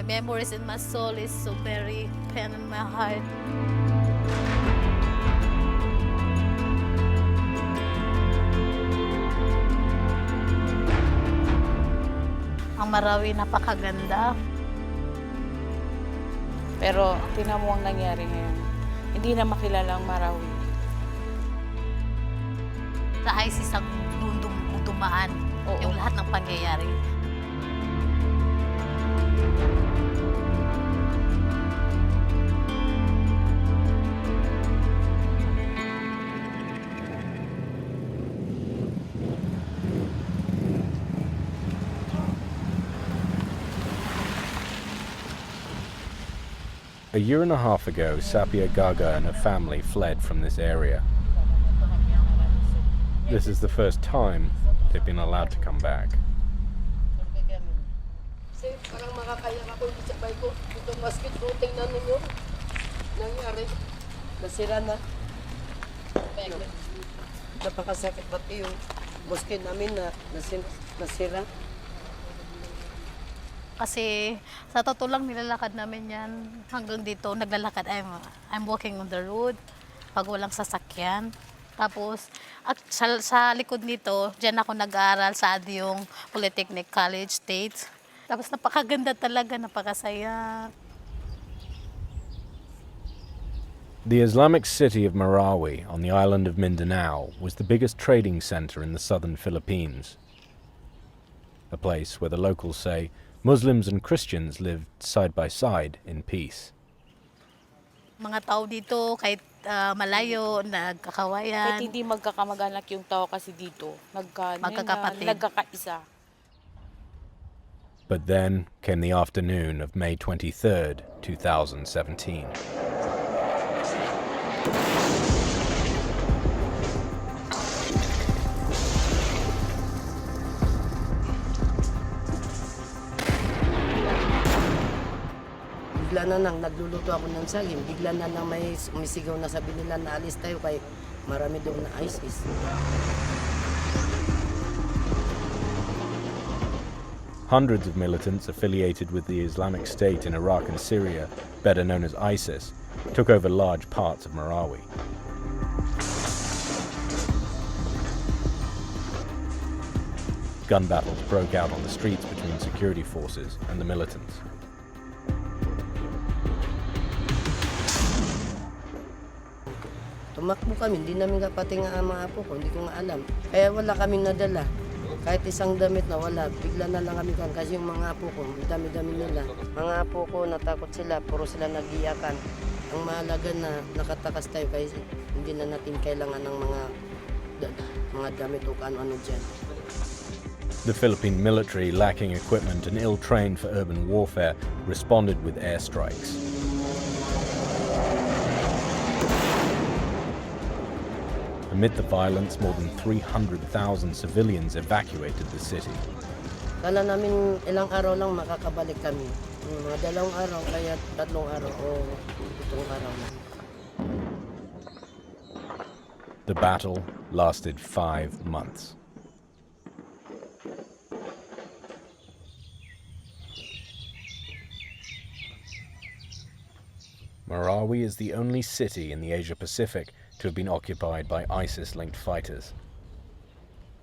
My memories in my soul is so very pain in my heart. Ang Marawi napakaganda. Pero tingnan mo ang nangyari ngayon. Hindi na makilala ang Marawi. Sa ISIS ang dumaan yung lahat ng pangyayari. A year and a half ago, Sapia Gaga and her family fled from this area. This is the first time they've been allowed to come back. Parang makakaya ako yung sabay ko. Ito basket ko, tingnan ninyo. Nangyari. Nasira na. Napakasakit pati yung basket namin na nasira. Kasi sa totoo lang nilalakad namin yan hanggang dito. Naglalakad, I'm walking on the road pag walang sasakyan. Tapos at sa likod nito, diyan ako nag-aaral sa yung Polytechnic College State. Tapos napakaganda talaga, napakasaya. The Islamic city of Marawi on the island of Mindanao was the biggest trading center in the southern Philippines. A place where the locals say Muslims and Christians lived side by side in peace. Mga tao dito, kahit malayo, nagkakawayan. Kahit hindi magkakamag-anak yung tao kasi dito, Magkakapatid. nagkakaisa. But then came the afternoon of May 23rd, 2017. Bigla na nang nagluluto ako ng saging. Bigla na nang may umisigaw na sabi nila na alis tayo kay marami doon na ISIS. Hundreds of militants affiliated with the Islamic State in Iraq and Syria, better known as ISIS, took over large parts of Marawi. Gun battles broke out on the streets between security forces and the militants. Tumakbo kami, hindi namin pati nga mga apo ko, hindi ko nga alam. Kaya wala kaming nadala. Kahit isang damit na wala, bigla na lang kami kan. Kasi yung mga apo ko, dami-dami nila. Mga apo ko, natakot sila, puro sila nag-iyakan. Ang mahalaga na nakatakas tayo kasi hindi na natin kailangan ng mga damit o ano-ano dyan. The Philippine military, lacking equipment and ill-trained for urban warfare, responded with airstrikes. Amid the violence, more than 300,000 civilians evacuated the city. Kala namin ilang araw lang makakabalik kami. Mga 2 araw, kaya 3 araw o 7 araw na. The battle lasted 5 months. Marawi is the only city in the Asia-Pacific to have been occupied by ISIS-linked fighters.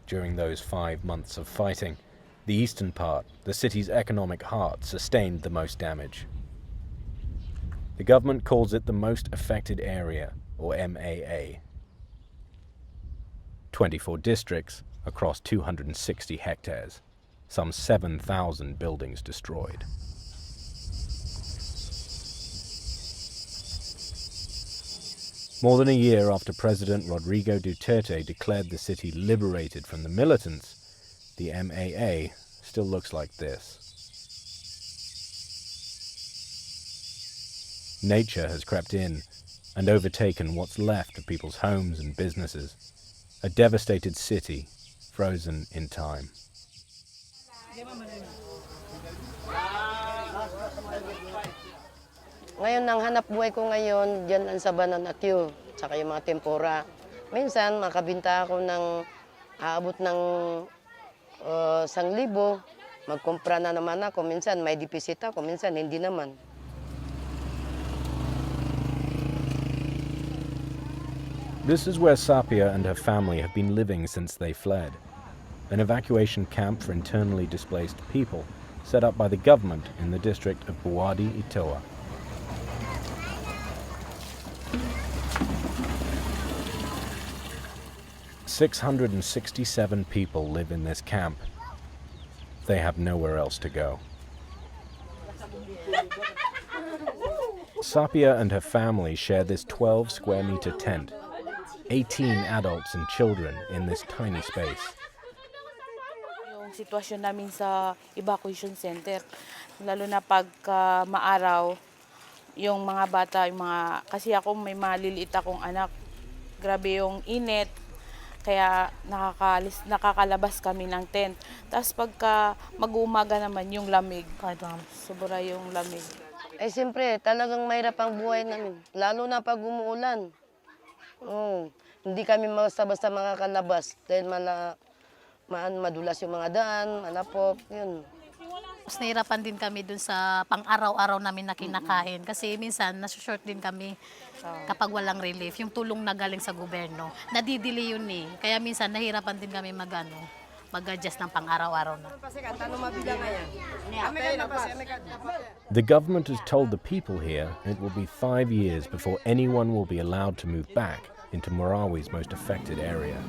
During those 5 months of fighting, the eastern part, the city's economic heart, sustained the most damage. The government calls it the most affected area, or MAA. 24 districts across 260 hectares, some 7,000 buildings destroyed. More than a year after President Rodrigo Duterte declared the city liberated from the militants, the MAA still looks like this. Nature has crept in and overtaken what's left of people's homes and businesses. A devastated city, frozen in time. Ngayon, ang hanap buhay ko ngayon, dyan lang sa banana queue, tsaka yung mga tempura. Minsan, makabinta ako ng aabot ng 1,000. Magkumpra na naman ako, minsan may deposit ako, minsan hindi naman. This is where Sapia and her family have been living since they fled. An evacuation camp for internally displaced people set up by the government in the district of Buwadi Itoa. "667 people live in this camp. They have nowhere else to go." Sapia and her family share this 12 square meter tent. 18 adults and children in this tiny space. Yung sitwasyon namin sa evacuation center, lalo na pagka maaraw, yung mga bata, kasi ako may maliliit akong anak, grabe yung init, kaya nakakalabas kami ng tent. Tapos pagka mag-uumaga naman yung lamig, sobra yung lamig. Eh siyempre, talagang mahirap ang buhay namin, lalo na pag umuulan. Hindi kami basta-basta makakalabas dahil madulas yung mga daan, malapok, yun. Mas nahirapan din kami dun sa pang-araw-araw namin na kinakain kasi minsan nasushort din kami kapag walang relief. Yung tulong na galing sa gobyerno, nadidili yun eh. Kaya minsan nahirapan din kami mag-adjust ng pang-araw-araw na. The government has told the people here it will be 5 years before anyone will be allowed to move back into Marawi's most affected area.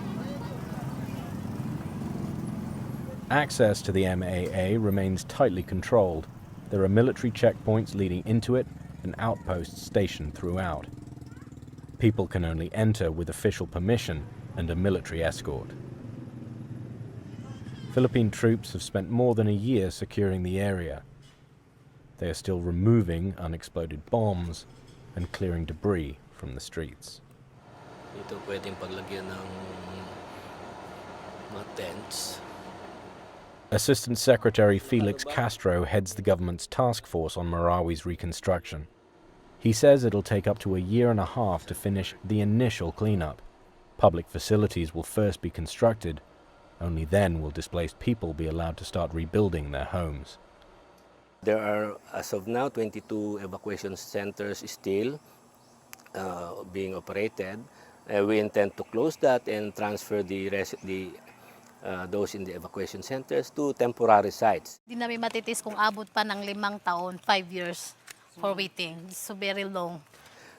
Access to the MAA remains tightly controlled. There are military checkpoints leading into it and outposts stationed throughout. People can only enter with official permission and a military escort. Philippine troops have spent more than a year securing the area. They are still removing unexploded bombs and clearing debris from the streets. Dito pwedeng paglagyan ng mga tents. Assistant Secretary Felix Castro heads the government's task force on Marawi's reconstruction. He says it'll take up to a year and a half to finish the initial cleanup. Public facilities will first be constructed. Only then will displaced people be allowed to start rebuilding their homes. There are, as of now, 22 evacuation centers still being operated. We intend to close that and transfer those in the evacuation centers to temporary sites. Hindi namin matitis kung abot pa ng 5 taon, 5 years for waiting. So very long.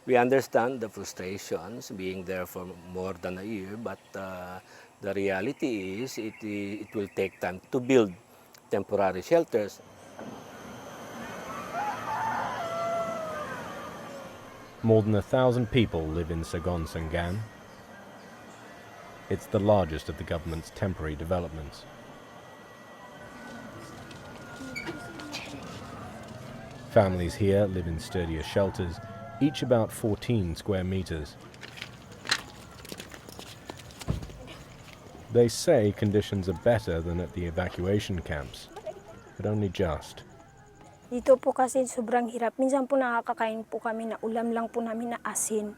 We understand the frustrations being there for more than a year, but the reality is it will take time to build temporary shelters. More than 1,000 people live in Sagon Sangan. It's the largest of the government's temporary developments. Families here live in sturdier shelters, each about 14 square meters. They say conditions are better than at the evacuation camps, but only just. Dito po kasi sobrang hirap. Minsan po nakakakain po kami na ulam lang po namin na asin.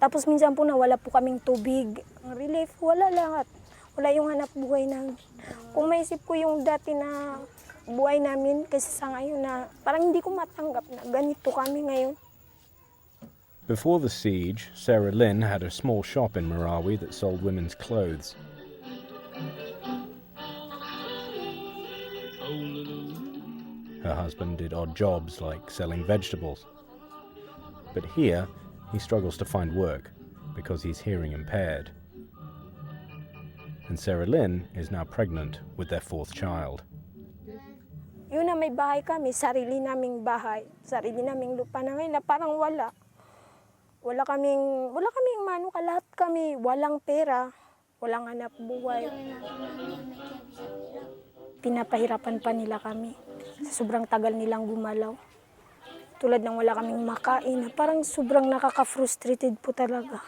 Tapos minsan po nawala po kaming tubig. Ang relief, wala lahat. Wala yung hanap buhay namin. Kung maisip ko yung dati na buhay namin, kasi sa ngayon na parang hindi ko matanggap na ganito kami ngayon. Before the siege, Sarah Lynn had a small shop in Marawi that sold women's clothes. Her husband did odd jobs like selling vegetables. But here, he struggles to find work because he's hearing impaired. And Sarah Lynn is now pregnant with their 4th child. Yun na may bahay kami, sarili naming bahay, sarili naming lupa na ngayon na parang wala. Wala kaming lahat kami, walang pera, walang hanap buhay. Pinapahirapan pa nila kami. Sobrang tagal nilang gumalaw. Tulad ng wala kaming makain, parang sobrang nakaka-frustrated po talaga.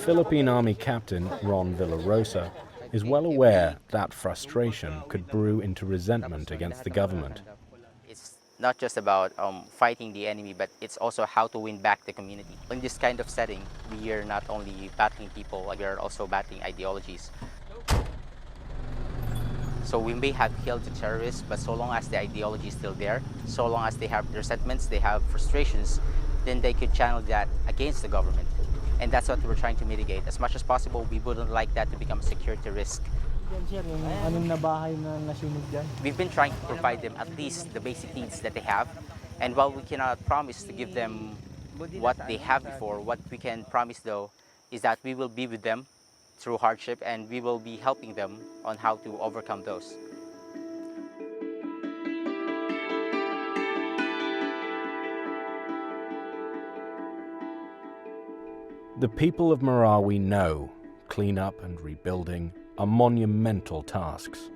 Philippine Army Captain Ron Villarosa is well aware that frustration could brew into resentment against the government. It's not just about fighting the enemy, but it's also how to win back the community. In this kind of setting, we are not only battling people, we are also battling ideologies. So we may have killed the terrorists, but so long as the ideology is still there, so long as they have resentments, they have frustrations, then they could channel that against the government. And that's what we're trying to mitigate. As much as possible, we wouldn't like that to become a security risk. Yan sir, yung anim na bahay na nasunog dyan. We've been trying to provide them at least the basic needs that they have. And while we cannot promise to give them what they have before, what we can promise though is that we will be with them through hardship and we will be helping them on how to overcome those. The people of Marawi know cleanup and rebuilding are monumental tasks.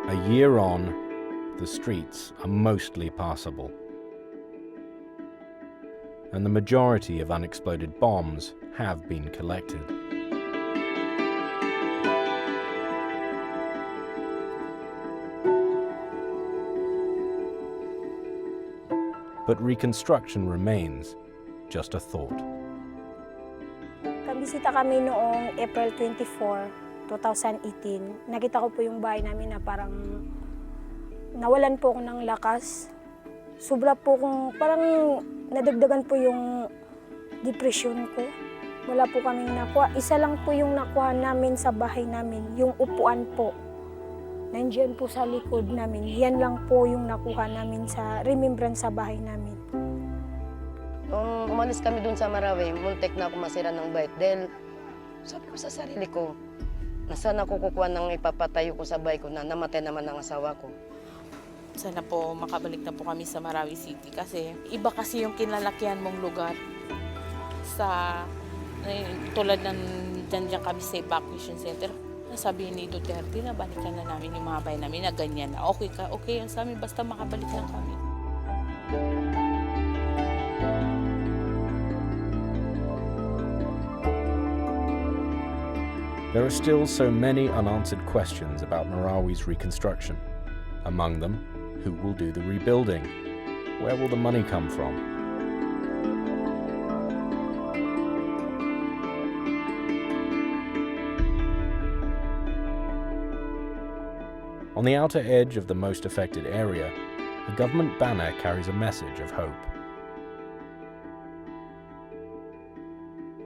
A year on, the streets are mostly passable, and the majority of unexploded bombs have been collected. But reconstruction remains just a thought. Kabisita kami noong April 24, 2018. Nakita ko po yung bahay namin na parang nawalan po ako ng lakas. Sobra po kung parang nadagdagan po yung depression ko. Wala po kaming nakuha. Isa lang po yung nakuha namin sa bahay namin, yung upuan po. Nandiyan po sa likod namin. Yan lang po yung nakuha namin sa remembrance sa bahay namin. Nung umalis kami dun sa Marawi, muntik na ako masira ng bike. Dahil sabi ko sa sarili ko, nasaan ako kukuha ng ipapatayo ko sa bike ko na namatay naman ang asawa ko. Sana po makabalik na po kami sa Marawi City kasi iba kasi yung kinalakihan mong lugar sa tulad ng dyan kami sa evacuation center. Sabihin ni Duterte na balikan na namin yung mga bahay namin na ganyan na okay ka, okay yan sa amin basta makabalik lang kami. There are still so many unanswered questions about Marawi's reconstruction. Among them, who will do the rebuilding? Where will the money come from? On the outer edge of the most affected area, a government banner carries a message of hope.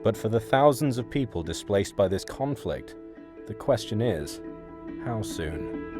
But for the thousands of people displaced by this conflict, the question is, how soon?